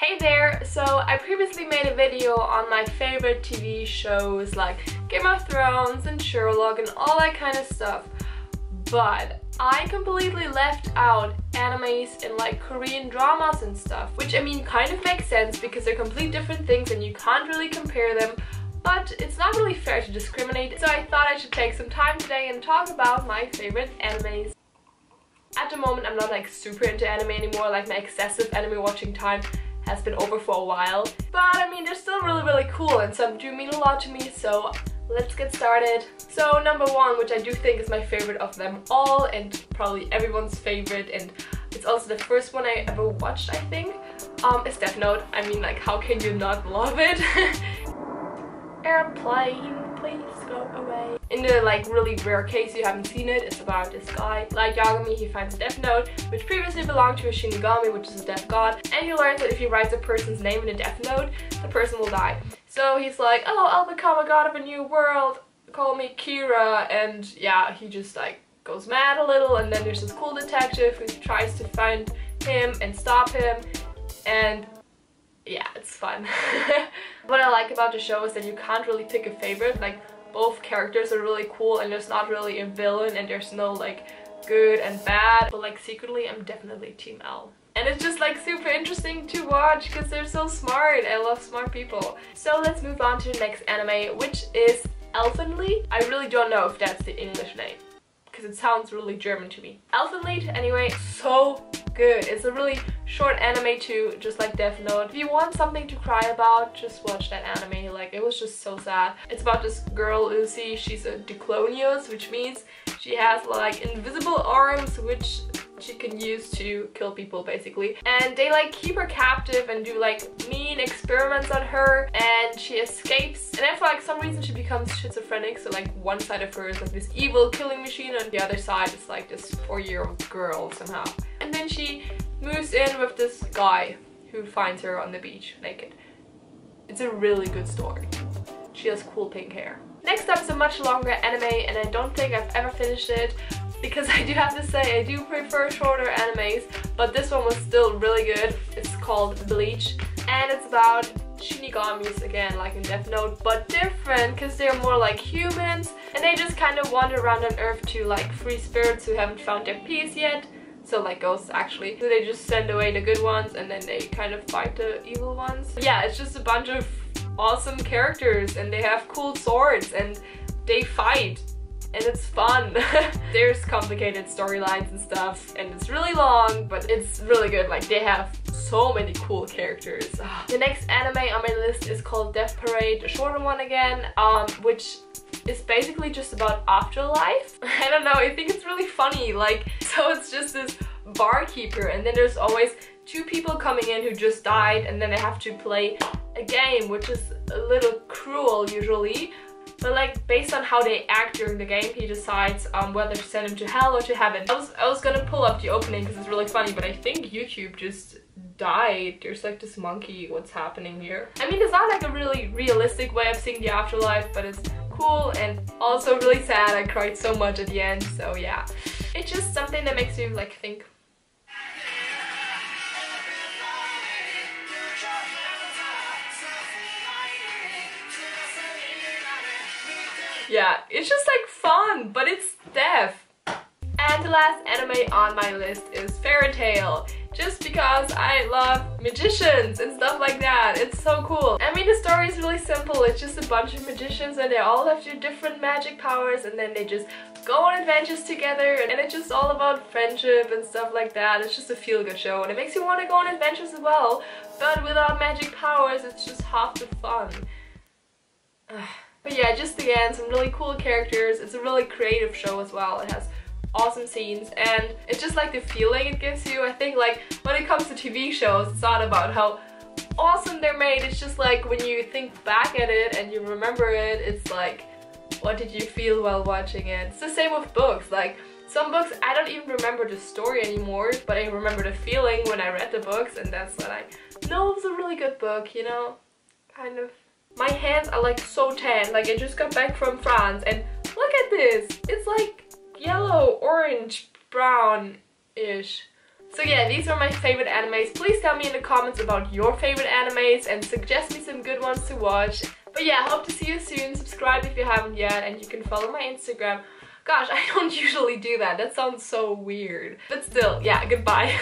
Hey there! So I previously made a video on my favorite TV shows like Game of Thrones and Sherlock and all that kind of stuff, but I completely left out animes and like Korean dramas and stuff, which I mean kind of makes sense because they're completely different things and you can't really compare them, but it's not really fair to discriminate, so I thought I should take some time today and talk about my favorite animes. At the moment I'm not like super into anime anymore, like my excessive anime watching time has been over for a while, but I mean they're still really cool and some do mean a lot to me, so let's get started. So number one, which I do think is my favorite of them all and probably everyone's favorite, and it's also the first one I ever watched I think, is Death Note. I mean, like, how can you not love it? Airplane, please go away. In the like really rare case you haven't seen it, it's about this guy, like Yagami. He finds a Death Note which previously belonged to a Shinigami, which is a death god, and he learns that if he writes a person's name in a Death Note, the person will die. So he's like, oh, I'll become a god of a new world, call me Kira, and yeah, he just like goes mad a little, and then there's this cool detective who tries to find him and stop him, and yeah, it's fun. What I like about the show is that you can't really pick a favorite. Like, both characters are really cool and there's not really a villain and there's no like good and bad, but like secretly I'm definitely Team L. And it's just like super interesting to watch because they're so smart. I love smart people. So let's move on to the next anime, which is Elfen Lied. I really don't know if that's the English name because it sounds really German to me. Elfen Lied, anyway, so good. It's a really short anime too, just like Death Note. If you want something to cry about, just watch that anime. Like, it was just so sad. It's about this girl, Lucy. She's a Diclonius, which means she has like invisible arms which she can use to kill people basically, and they like keep her captive and do like mean experiments on her, and she escapes, and then for like some reason she becomes schizophrenic. So like one side of her is like this evil killing machine and the other side is like this 4-year-old girl somehow, and then she moves in with this guy who finds her on the beach naked. It's a really good story. She has cool pink hair. Next up is a much longer anime, and I don't think I've ever finished it because I do have to say I do prefer shorter animes, but this one was still really good. It's called Bleach, and it's about Shinigamis again, like in Death Note, but different because they're more like humans and they just kind of wander around on Earth to like free spirits who haven't found their peace yet. So like ghosts actually. So they just send away the good ones and then they kind of fight the evil ones. Yeah, it's just a bunch of awesome characters and they have cool swords and they fight and it's fun. There's complicated storylines and stuff and it's really long, but it's really good. Like, they have so many cool characters. The next anime on my list is called Death Parade, a shorter one again, which is basically just about afterlife. I don't know, I think it's really funny. Like, so it's just this barkeeper and then there's always two people coming in who just died and then they have to play a game, which is a little cruel usually, but like based on how they act during the game he decides whether to send them to hell or to heaven. I was gonna pull up the opening because it's really funny, but I think YouTube just died. There's like this monkey. What's happening here? I mean, it's not like a really realistic way of seeing the afterlife, but it's cool and also really sad. I cried so much at the end, so yeah. It's just something that makes you like think. Yeah, it's just like fun, but it's death. And the last anime on my list is Fairy Tail, just because I love magicians and stuff like that. It's so cool. I mean, the story is really simple. It's just a bunch of magicians and they all have their different magic powers and then they just go on adventures together, and it's just all about friendship and stuff like that. It's just a feel-good show and it makes you want to go on adventures as well, but without magic powers it's just half the fun. But yeah, just again, some really cool characters. It's a really creative show as well. It has awesome scenes and it's just like the feeling it gives you. I think like when it comes to TV shows, it's not about how awesome they're made. It's just like when you think back at it and you remember it, it's like, what did you feel while watching it? It's the same with books. Like, some books I don't even remember the story anymore, but I remember the feeling when I read the books, and that's when I know it was a really good book, you know? Kind of. My hands are like so tan. Like, I just got back from France and look at this. It's like yellow, orange, brown-ish. So yeah, these are my favorite animes. Please tell me in the comments about your favorite animes and suggest me some good ones to watch. But yeah, I hope to see you soon. Subscribe if you haven't yet, and you can follow my Instagram. Gosh, I don't usually do that. That sounds so weird. But still, yeah, goodbye.